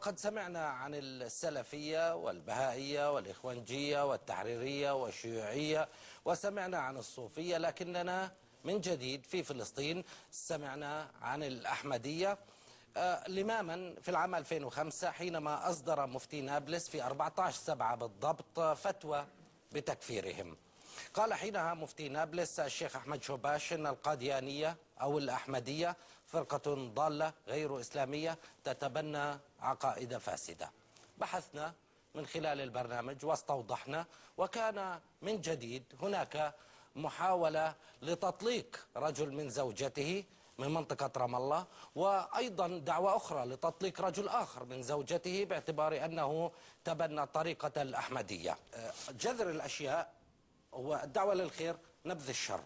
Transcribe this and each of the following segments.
وقد سمعنا عن السلفية والبهائية والإخوانجية والتحريرية والشيوعية، وسمعنا عن الصوفية، لكننا من جديد في فلسطين سمعنا عن الأحمدية. لماما في العام 2005 حينما أصدر مفتي نابلس في 14/7 بالضبط فتوى بتكفيرهم. قال حينها مفتي نابلس الشيخ أحمد شوباش إن القاديانية أو الأحمدية فرقة ضالة غير إسلامية تتبنى عقائد فاسدة. بحثنا من خلال البرنامج واستوضحنا، وكان من جديد هناك محاولة لتطليق رجل من زوجته من منطقة رام الله، وأيضا دعوة أخرى لتطليق رجل آخر من زوجته باعتبار أنه تبنى طريقة الأحمدية. جذر الأشياء هو الدعوة للخير نبذ الشر.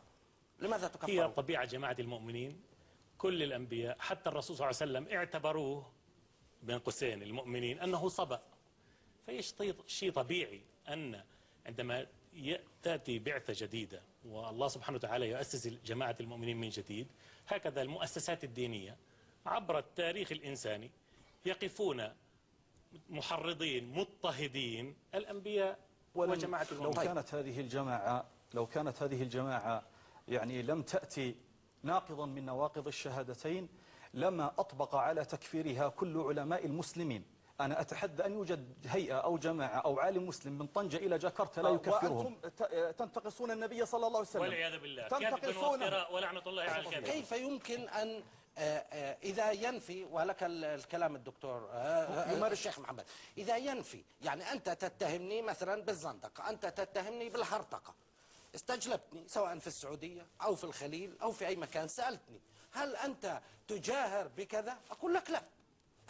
لماذا تكفرون؟ هي طبيعة جماعة المؤمنين. كل الأنبياء حتى الرسول صلى الله عليه وسلم اعتبروه بين قوسين المؤمنين أنه صبأ. شيء طبيعي أن عندما تأتي بعثة جديدة والله سبحانه وتعالى يؤسس جماعة المؤمنين من جديد، هكذا المؤسسات الدينية عبر التاريخ الإنساني يقفون محرضين مضطهدين الأنبياء وجماعة المؤمنين. لو كانت هذه الجماعة يعني لم تأتي ناقضا من نواقض الشهادتين لما أطبق على تكفيرها كل علماء المسلمين. أنا أتحدى أن يوجد هيئة أو جماعة أو عالم مسلم من طنجة إلى جاكرتا لا يكفرهم. وأنتم تنتقصون النبي صلى الله عليه وسلم والعياذ بالله، كذب وافتراء ولعنة الله على الكاذب. كيف يمكن أن إذا ينفي، ولك الكلام الدكتور الشيخ محمد، إذا ينفي يعني أنت تتهمني مثلا بالزندقة، أنت تتهمني بالهرطقة، استجلبتني سواء في السعودية أو في الخليل أو في أي مكان، سألتني هل أنت تجاهر بكذا؟ أقول لك لا،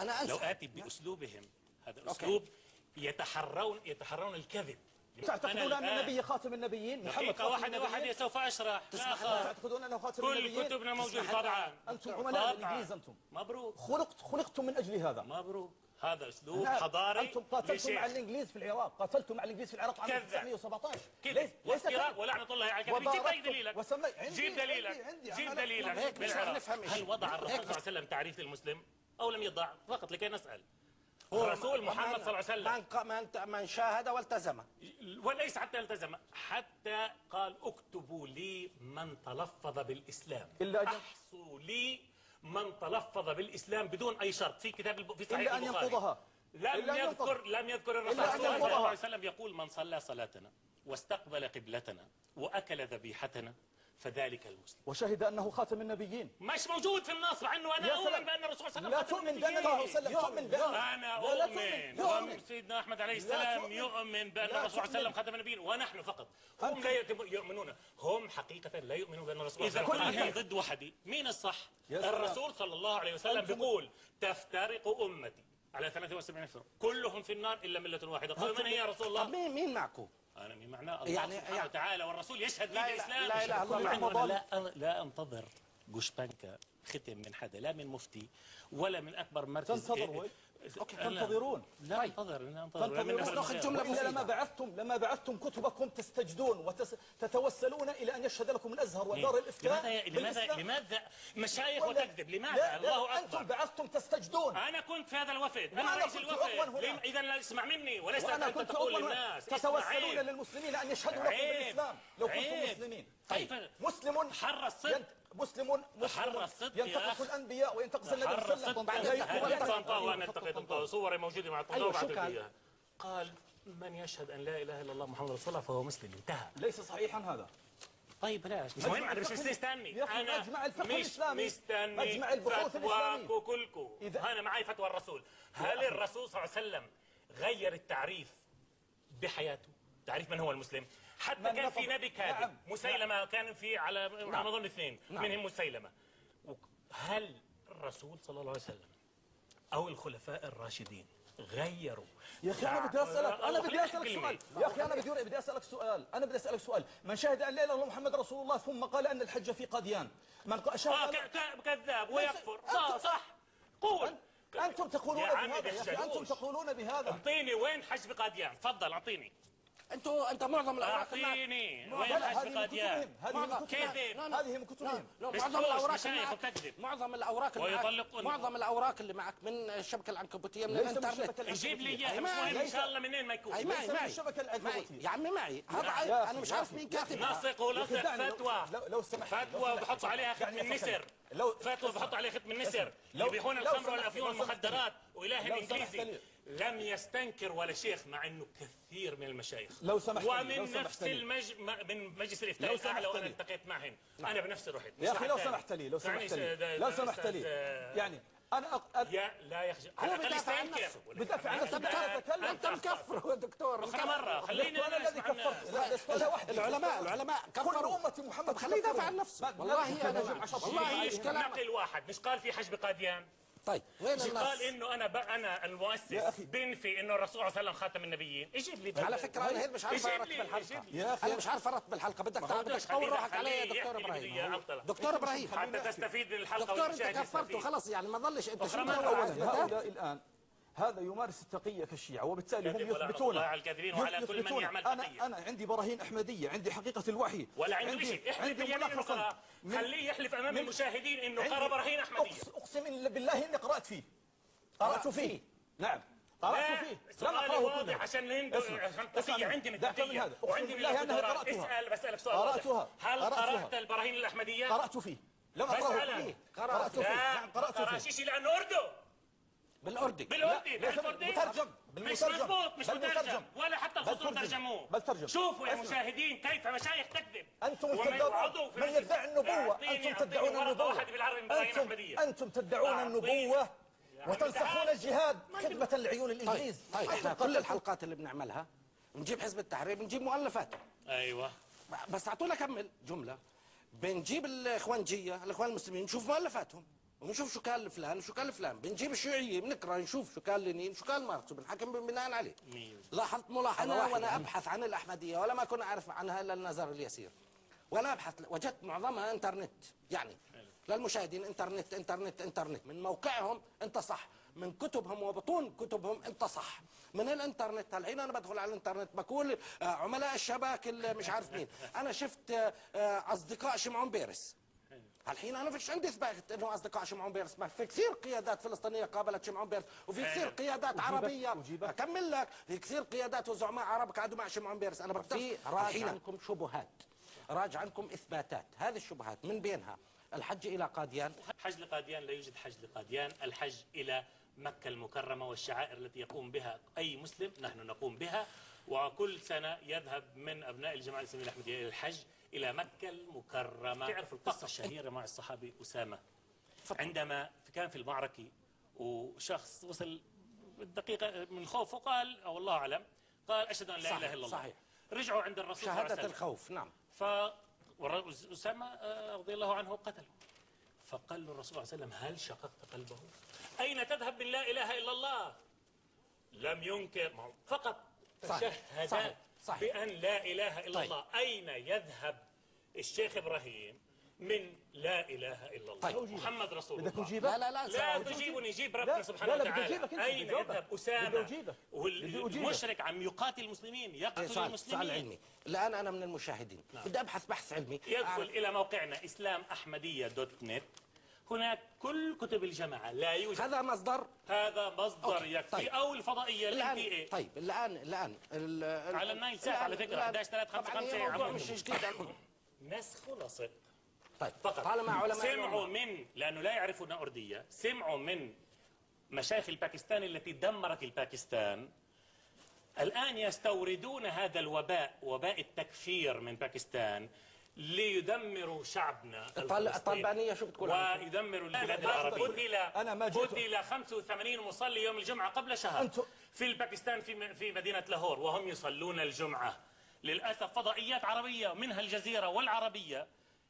أنا أنسى. لو آتي بأسلوبهم، هذا أسلوب يتحرون الكذب. تعتقدون أن النبي خاتم النبيين؟ محمد خاتم النبيين. سوف أشرح. تعتقدون أنه خاتم النبيين؟ كل كتبنا موجود طبعا. أنتم عملاء الإنجليز. أنتم مبروك. خلقتم من أجل هذا. مبروك. هذا أسلوب حضاري. أنتم قاتلتم مع الإنجليز في العراق، قاتلتم مع الإنجليز في العراق عام 1917. كذب وافتراء ولعنة الله على الكاذبين. جيب أي دليلك. جيب دليلك. جيب دليلك. هل وضع الرسول صلى الله عليه وسلم تعريف للمسلم أو لم يضع؟ فقط لكي نسأل. الرسول محمد صلى الله عليه وسلم من شاهد والتزم، وليس حتى التزم، حتى قال اكتبوا لي من تلفظ بالإسلام، احصوا لي من تلفظ بالإسلام بدون أي شرط في كتاب في صحيح البخاري. إلا أن ينقضها. لم يذكر الرسول صلى الله عليه وسلم يقول من صلى صلاتنا واستقبل قبلتنا وأكل ذبيحتنا فذلك المسلم، وشهد أنه خاتم النبيين. مش موجود في النص، مع أنه أنا أؤمن بأن الرسول صلى الله عليه وسلم لا تؤمن بأن الله وسلم، تؤمن بأنه أنا أؤمن سيدنا أحمد عليه السلام يؤمن بأن الرسول صلى الله عليه وسلم خاتم النبيين، ونحن فقط. هم لا يؤمنون، هم حقيقة لا يؤمنون بأن الرسول صلى الله عليه وسلم. إذا ضد وحدي مين الصح؟ الرسول صلى الله عليه وسلم بيقول تفترق أمتي على 73 فرقة كلهم في النار إلا ملة واحدة. قالوا من هي يا رسول الله؟ طب مين معكم؟ أنا من معناه الله سبحانه وتعالى والرسول يشهد لي بالإسلام. لا إله إلا الله. لا أنتظر جوشبانكا ختم من حدا، لا من مفتي ولا من أكبر مركز. تنتظرون. لا أنتظر. لما بعثتم كتبكم تستجدون وتتوسلون إلى أن يشهد لكم الأزهر ودار الإفتاء. لماذا مشايخ وتكذب؟ لماذا؟ الله أكبر. أنتم بعثتم تستجدون. أنا كنت في هذا الوفد، أنا رئيس الوفد. إذا لا اسمع مني وليس أنت تقول للناس. تتوسلون للمسلمين أن يشهدوا لكم بالإسلام لو كنتم مسلمين. طيب مسلم حر الصدق. مسلم ينتقص الأنبياء وينتقص النبي صلى الله عليه وسلم. صوري موجودة مع الطلاب. قال من يشهد أن لا إله إلا الله محمد رسول الله فهو مسلم. انتهى. ليس صحيحا هذا. طيب بلاش، مش مهم، أنا مش مستني. أنا أجمع الفقه الإسلامي، مستني أجمع البحوث الإسلامية. فتواكو كلكو. أنا معي فتوى الرسول. هل الرسول صلى الله عليه وسلم غير التعريف بحياته؟ تعريف من هو المسلم؟ حتى كان في نبي كاذب مسيلمة، كان في على ما أظن اثنين منهم مسيلمة. هل الرسول صلى الله عليه وسلم أو الخلفاء الراشدين غيروا؟ يا أخي أنا بدي أسألك سؤال. يا أخي أنا بدي أسألك سؤال. من شهد أن لا إله إلا الله محمد رسول الله ثم قال أن الحج في قاديان، من شهد كذاب ويكفر. صح. قول. أنتم تقولون بهذا يا أخي، أنتم تقولون بهذا. أعطيني وين حج بقاديان، تفضل أعطيني. انت معظم الاوراق اعطيني وين لا، حجب قاديان؟ هذه من كتبهم. معظم الاوراق مشايخ اللي وتكذب. معك معظم الاوراق اللي معك ويطلقون. معظم الاوراق اللي معك من الشبكه العنكبوتيه من ليس من الانترنت. الشبكة العنكبوتية. جيب لي اياها، هي مش مهم معي. ان شاء الله منين ما يكون. هي معي ليس من معي الشبكة معي العنكبوتية. يا عمي معي يا هذا أخي، انا مش يا عارف أخي. مين كاتبها. نسق ولصق خدعني، فتوى لو سمحت، فتوى بحطوا عليها ختم يعني النسر. فتوى بحطوا عليها ختم النسر. يبيعون الخمر والافيون والمخدرات واله الانجليزي. لم يستنكر ولا شيخ، مع انه كثير من المشايخ لو سمحت لي، ومن لو سمحت نفس لي. من مجلس الافتاء لو الاعلى، سمحت وانا لي. التقيت معهم. انا بنفسي رحت. يا اخي مش لو واحد سمحت ثاني. لي، لو سمحت يعني لي، لو سمحت لي، يعني انا يا لا يخجل. هو على الأقل بدافع عن يستنكر. نفسه. بدافع عن نفسه. انت مكفر يا دكتور. أخرى مرة خلينا انا الذي كفرت. لا، لست انا وحدي. العلماء كل كفروا. أمة محمد طب خليه يدافع عن كفروا. نفسه. ما- والله لا، انا لا، والله ليش ايش كلام. نقل واحد مش قال في حجب قاديان؟ طيب وين مش النص؟ قال انه انا المؤسس يا أخي. بنفي انه الرسول صلى الله عليه وسلم خاتم النبيين. اجيب لي على فكره انا هيك مش عارف اجيب ارتب لي، الحلقه. اجيب لي. يا أخي. انا مش عارف ارتب الحلقه. بدك تطول روحك علي يا دكتور ابراهيم. دكتور ابراهيم حتى تستفيد من الحلقه دكتور انت والمشاهد كفرت يستفيد. وخلص يعني ما ظلش انت شو أخرى مرة. تقول؟ هؤلاء الآن هذا يمارس التقية كالشيعة، وبالتالي هم كذب ولعنة يثبتون الله على الكاذبين وعلى كل من يعمل تقية. أنا عندي براهين أحمدية، عندي حقيقة الوحي، ولا عنده شيء. احلف عندي باليمين انه ملخصا قرأ. خليه يحلف امام المشاهدين انه عندي- قرأ براهين احمديه. أقسم بالله إني قرأت فيه، قرأت فيه، نعم قرأت فيه، لم سؤالي أقرأه واضح كله. عشان اسمع، عشان اسمع تقية. مني. عندنا دعك من تقية هذا. وعندي أقسم بالله أنها بالقدرات. قرأتها. اسأل بسألك سؤال قرأتها. واضح. هل قرأتها. قرأت البراهين الأحمدية؟ قرأت فيه، لم أقرأه بسألك. كله. قرأت فيه، لا نعم قرأت فيه. شيء لأنه أردو. بالاردي. بالأردي. ليس مترجم. مش بالمترجم. مضبوط. مش بل مترجم مترجم. ولا حتى بل الخصوم ترجم. ترجموه. بل ترجم. شوفوا يا اسمع. مشاهدين كيف مشايخ تكذب. أنتم ومن الكذابون. عضو في من مجلس- يدعي النبوة. أعطيني أنتم تدعون ورقة النبوة. واحدة بالعربي من براهين أحمدية. أنتم تدعون أعطيني. النبوة عم وتنسخون تعال. الجهاد خدمة لعيون طيب الإنجليز. طيب احنا كل الحلقات اللي بنعملها بنجيب حزب التحرير بنجيب مؤلفاته. أيوة. بس اعطونا كمل جمله. بنجيب الاخوانجيه الاخوان المسلمين نشوف مؤلفاتهم ونشوف شو كان لفلان وشو لفلان لفلان. بنجيب الشيوعيه بنقرا نشوف شو كان لينين شو كان ماركس وبنحكم بناء عليه. لاحظت ملاحظه أنا واحده وأنا ابحث عن الاحمديه ولا ما كنا اعرف عنها الا النظر اليسير. وانا ابحث وجدت معظمها انترنت يعني للمشاهدين انترنت من موقعهم انت صح، من كتبهم وبطون كتبهم انت صح، من الانترنت. الحين انا بدخل على الانترنت بقول عملاء الشباك مش عارف مين. انا شفت اصدقاء شمعون بيرس. الحين انا فيش عندي اثبات انه اصدقاء شمعون بيرس. ما في كثير قيادات فلسطينيه قابلت شمعون بيرس وفي كثير قيادات عربيه. اكمل لك، في كثير قيادات وزعماء عرب قعدوا مع شمعون بيرس. انا بكتب راجع عنكم شبهات، راجع عنكم اثباتات. هذه الشبهات من بينها الحج الى قاديان. حج لقاديان لا يوجد حج لقاديان. الحج إلى مكة المكرمة والشعائر التي يقوم بها أي مسلم نحن نقوم بها. وكل سنة يذهب من أبناء الجماعة الإسلامية الأحمدية إلى الحج إلى مكة المكرمة. تعرف القصة الشهيرة مع الصحابي أسامة عندما كان في المعركة وشخص وصل الدقيقة من خوف وقال أو الله أعلم قال أشهد أن لا إله إلا الله. صحيح. رجعوا عند الرسول صلى الله عليه شهادة وسلم. الخوف. نعم. أسامة رضي الله عنه قتله. فقال له الرسول صلى الله عليه وسلم هل شققت قلبه؟ أين تذهب باللا إله إلا الله؟ لم ينكر فقط تشهد بأن لا إله إلا الله. أين يذهب الشيخ إبراهيم من لا إله إلا الله؟ محمد رسول الله. لا تجيبني، جيب ربنا سبحانه وتعالى. أين يذهب أسامة والمشرك عم يقاتل المسلمين يقتل المسلمين؟ سؤال علمي. الآن أنا من المشاهدين بدي أبحث بحث علمي. يدخل إلى موقعنا islamohmadiyya.net. هناك كل كتب الجماعة. لا يوجد هذا مصدر يكفي. طيب. أو الفضائية الان طيب الآن على النايل سات على فكرة 11/3/5 موضوع مش جديد عندهم. نسخ ولصق. طيب فقط طالما علماء سمعوا من لأنه لا يعرفون أردية، سمعوا من مشايخ الباكستان التي دمرت الباكستان. الآن يستوردون هذا الوباء، وباء التكفير من باكستان ليدمروا شعبنا الطالبانية. شو بتقول ويدمروا البلاد العربية. قتل 85 مصلي يوم الجمعة قبل شهر في الباكستان في مدينة لاهور وهم يصلون الجمعة. للأسف فضائيات عربية منها الجزيرة والعربية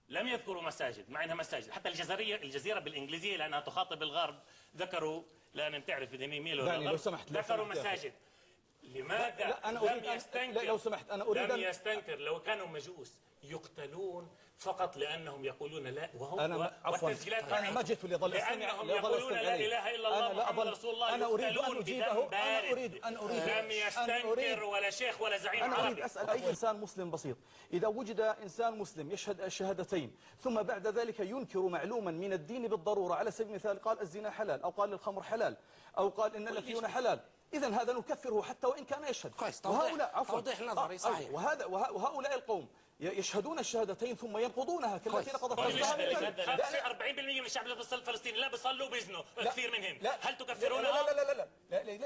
لم يذكروا مساجد مع انها مساجد. حتى الجزيرة بالإنجليزية لأنها تخاطب الغرب ذكروا، لأن بتعرف بدهم يميلوا للغرب، ذكروا مساجد. لماذا لم يستنكر؟ لو سمحت أنا أريد لم يستنكر لو كانوا مجوس يقتلون فقط لأنهم يقولون لا، وهم عفوا أنا ما جئت لظل أستمع لأنهم يقولون لا إله إلا الله محمد رسول الله. أنا أريد أن أجيبه. لم يستنكر ولا شيخ ولا زعيم عربي. أنا أريد أسأل أي إنسان مسلم بسيط، إذا وجد إنسان مسلم يشهد الشهادتين ثم بعد ذلك ينكر معلوما من الدين بالضرورة، على سبيل المثال قال الزنا حلال أو قال الخمر حلال أو قال إن الأفيون حلال، إذن هذا نكفره حتى وإن كان يشهد. كويس، توضيح نظري صحيح. وهؤلاء القوم يشهدون الشهادتين ثم ينقضونها كالتي نقضت 40% من الشعب الفلسطيني لا بيصلوا وبيزنوا كثير منهم، هل تكفرونهم؟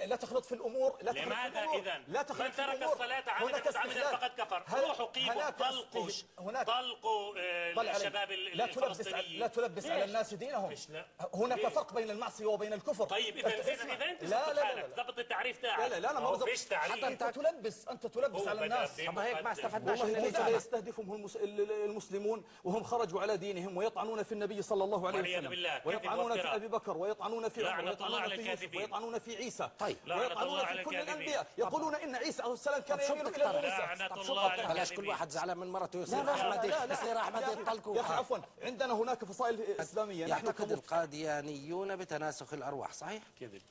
لا تخلط في الأمور. لماذا إذن؟ من ترك الصلاة عمدا متعمدا فقد كفر. روحوا قيموا طلقوا الشباب الفلسطينيين. لا تلبس على الناس دينهم. هناك فرق بين المعصية وبين الكفر. طيب إذا أنت ضبط التعريف تاعك. لا ما هو فيش تعريف. أنت تلبس على الناس. طب هيك ما استفدناش. يستهدفهم المسلمون وهم خرجوا على دينهم ويطعنون في النبي صلى الله عليه وسلم ويطعنون في أبي بكر ويطعنون في عمر ويطعنون في يوسف ويطعنون في عيسى ويطعنون في كل الأنبياء، يقولون إن عيسى عليه السلام كان يميل إلى موسى. بلاش كل واحد زعلان من مرته يصير أحمد يطلقوا. يا أخي عفوا، عندنا هناك فصائل إسلامية. يعتقد القاديانيون بتناسخ الأرواح، صحيح؟ كذب.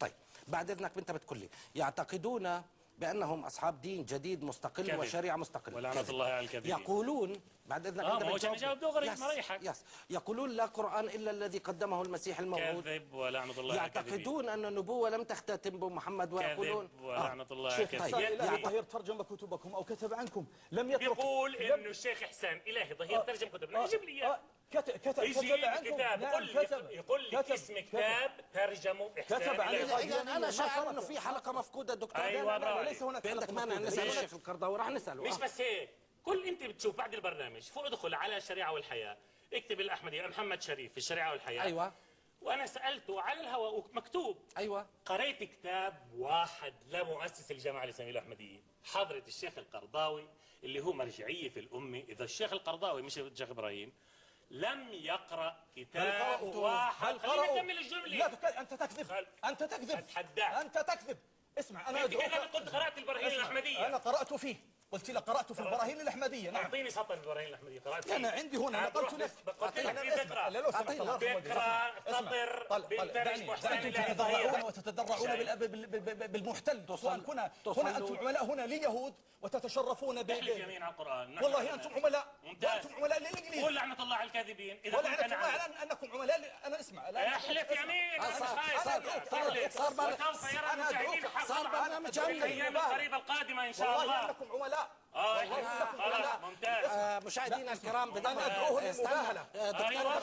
طيب بعد إذنك أنت بتقول لي يعتقدون بأنهم أصحاب دين جديد مستقل كذب. وشريعة مستقلة. ولعنة الله على الكاذبين. يقولون بعد إذنك ما هو عشان يجاوب دغري ما ريحك. يقولون لا قرآن إلا الذي قدمه المسيح الموعود. كذب ولعنة الله على الكاذبين. يعتقدون أن النبوة لم تختتم بمحمد ويقولون كذب ولعنة الله على الكاذبين. إلهي ظهير ترجم كتبكم أو كتب عنكم لم يترك. يقول إنه الشيخ إحسان إلهي ظهير ترجم كتبنا، يجيب لي إياه. كتب عنكم. كتاب يقول لي اسم كتاب ترجمه إحسان. كتب إذا أنا شاعر إنه في حلقة مفقودة دكتور. أيوة ليس هناك عندك مانع نسأل الشيخ القرضاوي؟ راح نسأله. مش بس هيك، كل انت بتشوف بعد البرنامج فوق ادخل على الشريعه والحياه، اكتب الاحمدي محمد شريف في الشريعه والحياه. ايوه. وانا سالته على الهواء مكتوب. ايوه. قريت كتاب واحد لمؤسس الجامعه الاسلاميه الاحمديه حضره الشيخ القرضاوي اللي هو مرجعيه في الامه. اذا الشيخ القرضاوي مش الشيخ ابراهيم لم يقرأ كتاب واحد. خليني اكمل الجمله. لا انت تكذب. اتحداك. انت تكذب. اسمع، انا انت قلت قرأت البراهين الاحمديه. انا قرأت فيه، قلت لك قرأت في البراهين الأحمدية. نعم. أعطيني سطر البراهين الأحمدية قرأت فيه. أنا عندي هنا نقلت لك. قلت لك في ذكرى. ذكرى سطر بالترج محسن تتضرعون وتتضرعون بالمحتل. هنا أنتم عملاء هنا لليهود وتتشرفون احلف يمين على القرآن. والله أنتم عملاء. أنتم عملاء للإنجليز. قل لعنة الله على الكاذبين. ولعنة الله على أنكم عملاء. أنا اسمع. احلف يمين. صار برنامج الأيام القريبة القادمة إن شاء الله. أنكم عملاء. خلاص ممتاز. مشاهدينا الكرام أنا أدعوه للمباهلة.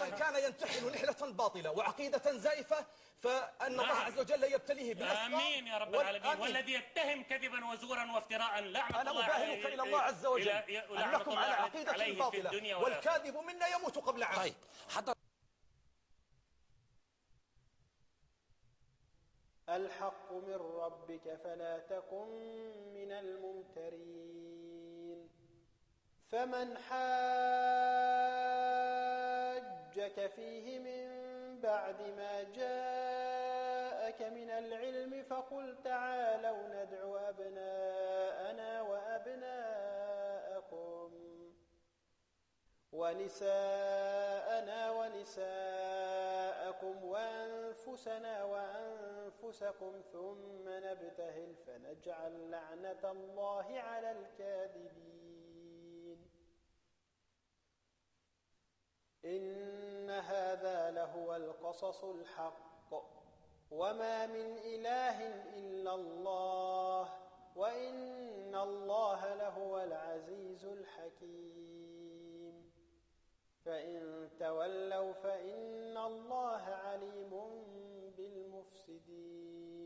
من كان ينتحل نحلة باطلة وعقيدة زائفة فأن الله عز وجل يبتليه بالأسقام. آمين يا رب العالمين. والذي يتهم كذبا وزورا وافتراء لعنة أنا الله أباهلك إلى الله عز وجل أنكم على عقيدة باطلة والكاذب منا يموت قبل عام. طيب الحق من ربك فلا تكن من الممترين. فمن حاجك فيه من بعد ما جاءك من العلم فقل تعالوا ندعو أبناءنا وأبناءكم ونساءنا ونساءكم وأنفسنا وأنفسكم ثم نبتهل فنجعل لعنة الله على الكاذبين. إن هذا لهو القصص الحق وما من إله إلا الله وإن الله لهو العزيز الحكيم. فإن تولوا فإن الله عليم بالمفسدين.